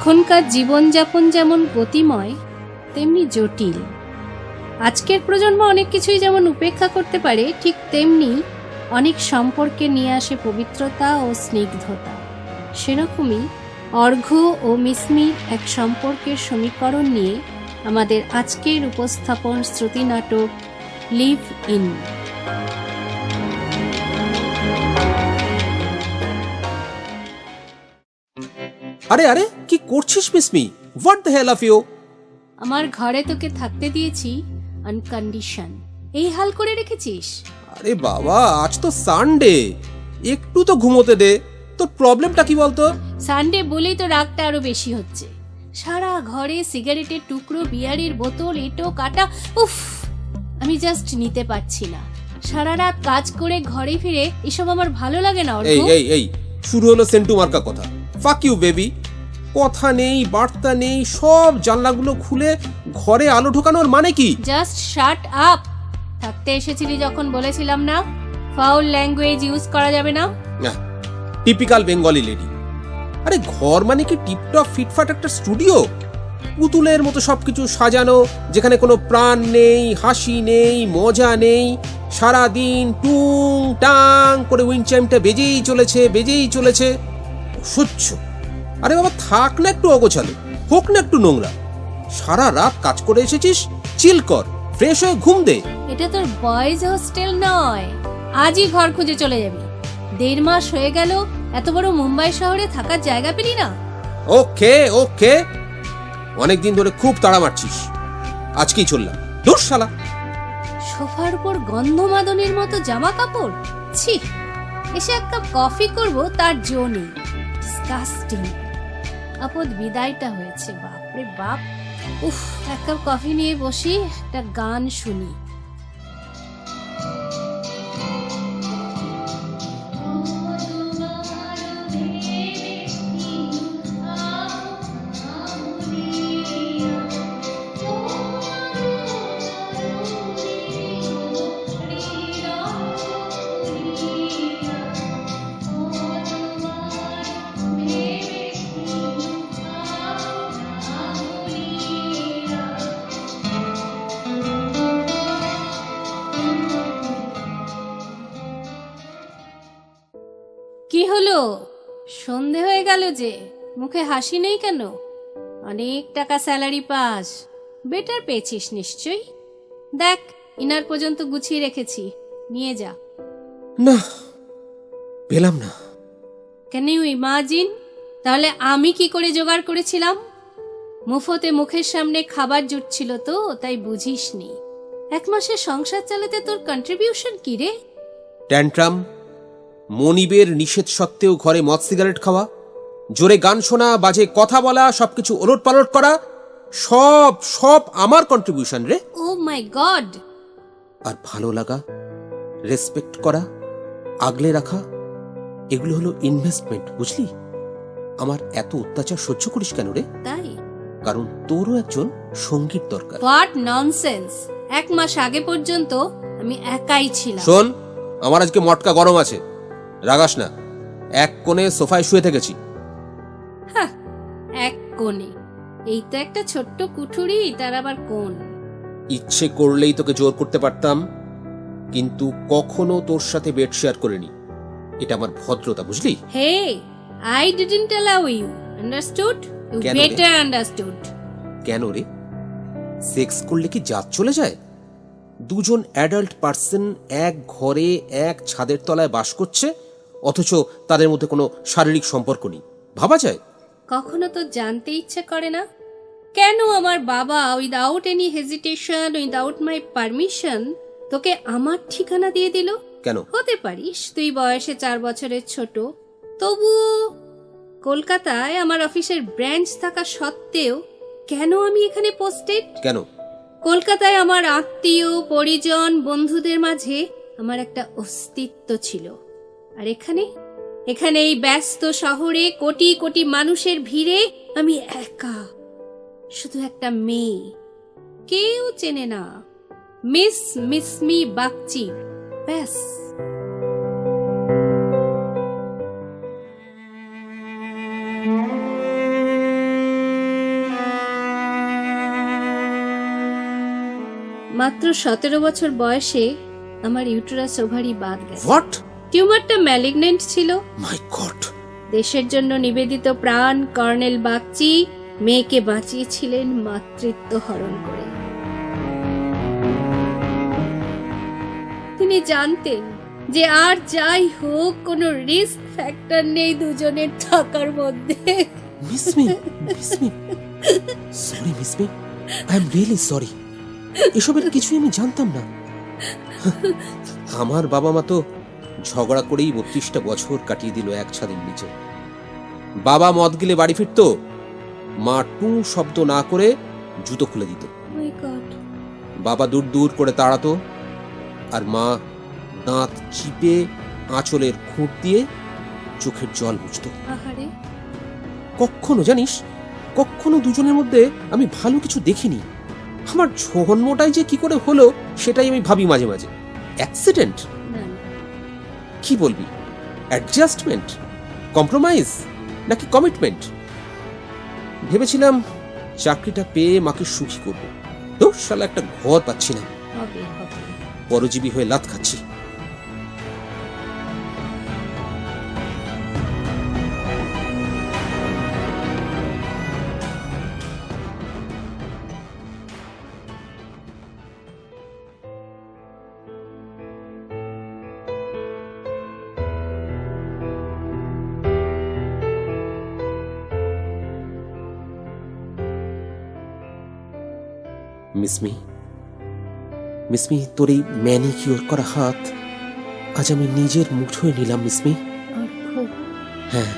এখনকার জীবনযাপন যেমন গতিময় তেমনি জটিল। আজকের প্রজন্ম অনেক কিছুই যেমন উপেক্ষা করতে পারে, ঠিক তেমনি অনেক সম্পর্কে নিয়ে আসে পবিত্রতা ও স্নিগ্ধতা। সেরকমই অর্ঘ্য ও মিসমির এক সম্পর্কের সমীকরণ নিয়ে আমাদের আজকের উপস্থাপন শ্রুতি নাটক লিভ ইন। আরে আরে কি করছিস Mismi? What the hell of you? আমার ঘরে তোকে থাকতে দিয়েছি আনকন্ডিশন, এই হাল করে রেখেছিস? আরে বাবা, আজ তো সানডে, একটু তো ঘুমোতে দে। তোর প্রবলেমটা কি বলতো? সানডে বলেই তো রাগটা আরো বেশি হচ্ছে। সারা ঘরে সিগারেটের টুকরো, বিয়ারের বোতল, এটো কাটা, উফ, আমি জাস্ট নিতে পারছি না। সারা রাত কাজ করে ঘরে ফিরে এসব আমার ভালো লাগে না। এই এই এই শুরু হলো সেন্টু মার্কা কথা। Fuck you baby. কথা নেই, বার্তা নেই, সব জানলাগুলো খুলে ঘরে আলো ঢোকানোর মানে কি? Just shut up. থাকতে এসেছিলি যখন বলেছিলাম না ফাউল ল্যাঙ্গুয়েজ ইউজ করা যাবে না? Typical Bengali lady. আরে ঘর মানে কি টিপটপ ফিটফাট একটা স্টুডিও? পুতুলের মতো সবকিছু সাজানো, যেখানে কোনো প্রাণ নেই, হাসি নেই, মজা নেই। সারাদিন টুং টাং করে উইন্ড চাইমটা বেজেই চলেছে। অসহ্য। আরে বাবা থাক না একটু অগোছালো, হোক না একটু নোংরা। সারা রাত কাজ করে এসেছিস, চিল কর, ফ্রেশ হয়ে ঘুম দে। এটা তোর বয়েজ হোস্টেল নয়, আজই ঘর খুঁজে চলে যাবি। 1.5 মাস হয়ে গেল, এত বড় মুম্বাই শহরে থাকার জায়গা পেলি না? ওকে ওকে, অনেকদিন ধরে খুব তাড়া মারছিস, আজকেই চললাম। দূর শালা। সোফার উপর গন্ধমাদনের মতো জামা কাপড়, ছি। এসে এক কাপ কফি করব তার জো নেই। ডিসকাস্টিং। আপদ বিদায়টা হয়েছে, বাপরে বাপ। উফ, এক কাপ কফি নিয়ে বসি, একটা গান শুনি। কি হলো? সন্ধে হয়ে গেল যে, মুখে হাসি নেই কেন? অনেক টাকা স্যালারি পাস, বেটার পেয়েছিস নিশ্চয়ই। দেখ, ইনার পর্যন্ত গুছিয়ে রেখেছি, নিয়ে যা। না, পেলাম না। Can you imagine? তাহলে আমি কি করে জোগাড় করেছিলাম? মুফতে মুখের সামনে খাবার জুটছিল তো, তাই বুঝিসনি। 1 মাসে সংসার চালাতে তোর কন্ট্রিবিউশন কি রে? ট্যান্ট্রাম, মনিবের নিষেধ সত্ত্বেও ঘরে মদ সিগারেট খাওয়া, জোরে গান শোনা, বাজে কথা বলা, সবকিছু ওলট পালট করা, সব সব আমার কন্ট্রিবিউশন রে। ও মাই গড। আর ভালো লাগা, রেসপেক্ট করা, আগলে রাখা, এগুলো হলো ইনভেস্টমেন্ট, বুঝলি? আমার এত অত্যাচার সহ্য করিস কেন রে? তাই? কারণ তোরও একজন সঙ্গীত দরকার। What nonsense! 1 মাস আগে পর্যন্ত আমি একাই ছিলাম। শোন, আমার আজকে মটকা গরম আছে, রাগাস না। এক কোণে সোফায় শুয়ে থেকেছি। এক কোণে? এই তো একটা ছোট্ট কুঠুরি, তার আবার কোণ? ইচ্ছে করলেই তোকে জোর করতে পারতাম, কিন্তু কখনো তোর সাথে বেড শেয়ার করিনি। এটা আমার ভদ্রতা, বুঝলি? Hey, I didn't allow you, understood? You কেন রে? Better understood. কেন রে? সেক্স করলে কি জাত চলে যায়? দুজন অ্যাডাল্ট পার্সন এক ঘরে এক ছাদের তলায় বাস করছে, অথচ তাদের মধ্যে কোনো শারীরিক সম্পর্ক নেই। ভাবা যায়? কখনো তো জানতে ইচ্ছে করে না কেন আমার বাবা without any hesitation, without my permission তোকে আমার ঠিকানা দিয়ে দিল? কেন? হতে পারিস তুই বয়সে 4 বছরের ছোট, তবু কলকাতায় আমার অফিসের ব্রাঞ্চ থাকা সত্ত্বেও কেন আমি এখানে পোস্টেড? কেন? কলকাতায় আমার আত্মীয়, পরিজন, বন্ধুদের মাঝে আমার একটা অস্তিত্ব ছিল। আর এখানে এই ব্যস্ত শহরে কোটি কোটি মানুষের ভিড়ে আমি একা, শুধু একটা মেয়ে, কেউ চেনে না, মিসমি বাগচি, ব্যাস। মাত্র 17 বছর বয়সে আমার ইউটেরাস ওভারি বাদ গেছে। হোয়াট? টিউমারটা ম্যালিগনেন্ট ছিল। মাই গড! দেশের জন্য নিবেদিত প্রাণ কর্নেল বাগচি মেয়েকে বাঁচিয়েছিলেন মাতৃত্ব হরণ করে। তিনি জানতেন যে আর যাই হোক কোনো রিস্ক ফ্যাক্টর নেই দুজনের থাকার মধ্যে। Mismi, sorry Mismi, I am really sorry. এসবের কিছুই আমি জানতাম না। আমার বাবা মা তো ঝগড়া করেই 32টা বছর কাটিয়ে দিল এক ছাদের নিচে। বাবা মদ গিলে বাড়ি ফিরতো, মা টু শব্দ না করে জুতো খুলে দিত। মাই গড। বাবা দূর দূর করে তাড়াতো, আর মা দাঁত চিপে আঁচলের খুঁট দিয়ে চোখের জল মুছত। আহারে। কখনো জানিস, কখনো দুজনের মধ্যে আমি ভালো কিছু দেখিনি। আমার জন্মটাই যে কি করে হলো সেটাই আমি ভাবি মাঝে মাঝে। অ্যাক্সিডেন্ট? না না, কি বলবি? অ্যাডজাস্টমেন্ট, কম্প্রোমাইজ, নাকি কমিটমেন্ট? ভেবেছিলাম চাকরিটা পেয়ে মাকে সুখী করব। তো শালা একটা ঘর পাচ্ছি না, হবে হবে। পরজীবী হয়ে লাত খাচ্ছি। মিসমি, তোর এই ম্যানিকিউর করা হাত আজ আমি নিজের মুঠোয় নিলাম মিসমি। হ্যাঁ,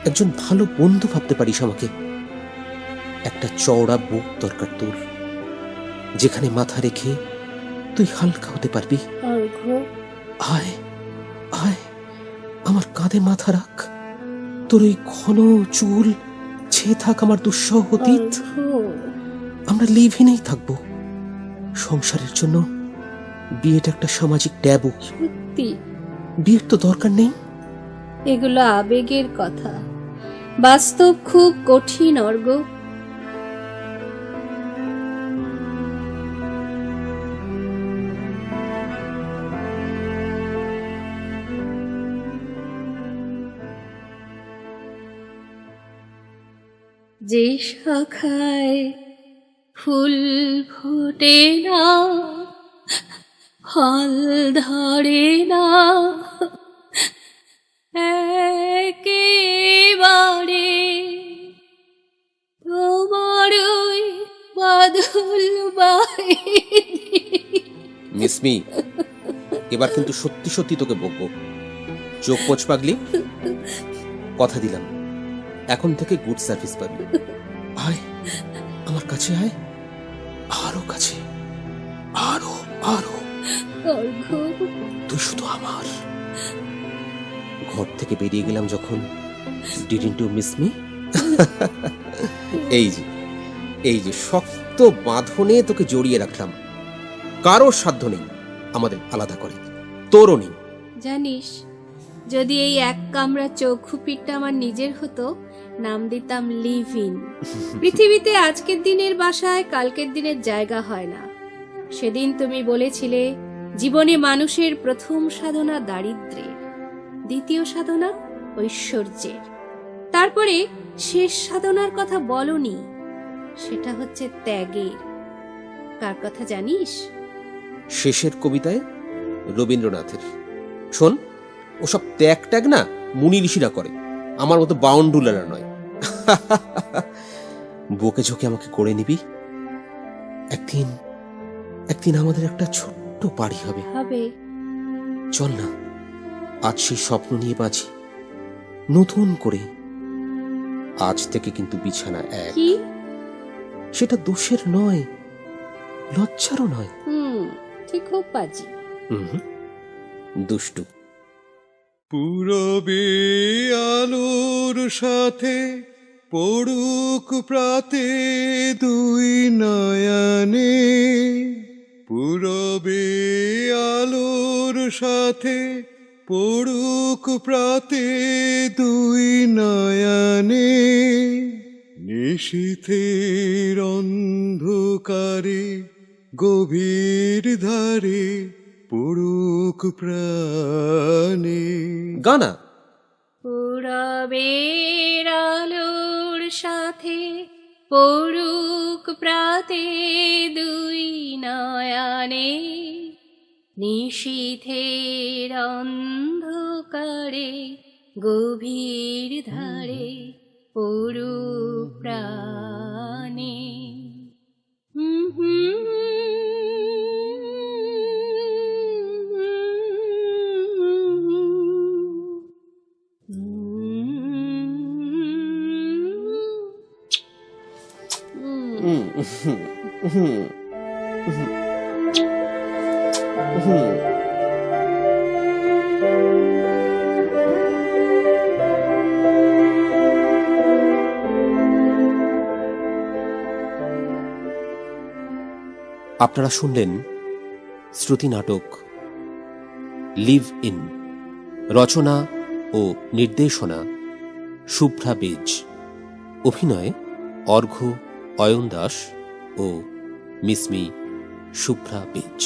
একজন ভালো বন্ধু ভাবতে পারিস আমাকে। একটা চওড়া বুক দরকার তোর, যেখানে মাথা রেখে তুই হালকা হতে পারবি। আয় আয়, আমার কাঁধে মাথা রাখ। তোর ওই ঘন চুল ছেয়ে থাক আমার দুঃসহ অতীত। আমরা লিভ ইনেই থাকবো। সংসারের জন্য বিয়েটা একটা সামাজিক ট্যাবু। সত্যি বিয়ের তো দরকার নেই। এগুলো আবেগের কথা, বাস্তব খুব কঠিন। অর্গ, যে শাখায় ফুল ফোটে না, ফল ধরে না, একেবারে তোমারই বাদল বাহিনী। মিসমি, এবার কিন্তু সত্যি সত্যি তোকে বকবো। চোখ পোছ পাগলি, কথা দিলাম এখন থেকে গুড সার্ভিস পাবি। আয় আমার কাছে, আয় আরো কাছে, আরো আরো। তুই শুধু আমার। ঘর থেকে বেরিয়ে গেলাম যখন, ডিডন্ট ইউ মিস মি? এই যে শক্ত বাঁধনে তোকে জড়িয়ে রাখলাম। কারো সাধ্য নেই আমাদের আলাদা করে, তোরও নেই। জানিস, যদি এই এক কামরা চৌখুপিটা আমার নিজের হতো, নাম দিতাম লিভ ইন। পৃথিবীতে আজকের দিনের বাসায় কালকের দিনের জায়গা হয় না। সেদিন তুমি বলেছিলে জীবনে মানুষের প্রথম সাধনা দারিদ্র্যের, দ্বিতীয় সাধনা ঐশ্বর্যের, তারপরে শেষ সাধনার কথা বলনি, সেটা হচ্ছে ত্যাগের। কার কথা জানিস? শেষের কবিতায় রবীন্দ্রনাথের। শোন, ওসব ত্যাগ ট্যাগ না মুনি ঋষিরা করে, আমার মতো বাউন্ডুলারা নয়। বুকে ঝোঁকে আমাকে করে নিবি। একদিন আমাদের একটা ছোট্ট বাড়ি হবে। চল না, আজ সেই স্বপ্ন নিয়ে বাঁচি নতুন করে। আজ থেকে কিন্তু বিছানা এক। সেটা দোষের নয়, লজ্জারও নয়। ঠিক খুব বাজি। দুষ্টু। পূরবে আলোর সাথে পড়ুক প্রাতে দুই নয়নে, পূরবে আলোর সাথে পড়ুক প্রাতে দুই নয়নে, নিশীথের অন্ধকারে গভীর ধারে পড়ুক প্রাণে। গানা পূরবের আলোর সাথে পড়ুক প্রাতে দুই নয়নে, নিশীথের অন্ধকারে গভীর ধারে পড়ুক প্রাণে। আপনারা শুনলেন শ্রুতি নাটক লিভ ইন, রচনা ও নির্দেশনা শুভ্রা বেজ, অভিনয় অর্ঘ্য অয়ন দাস ও মিসমি শুভ্রা বেজ।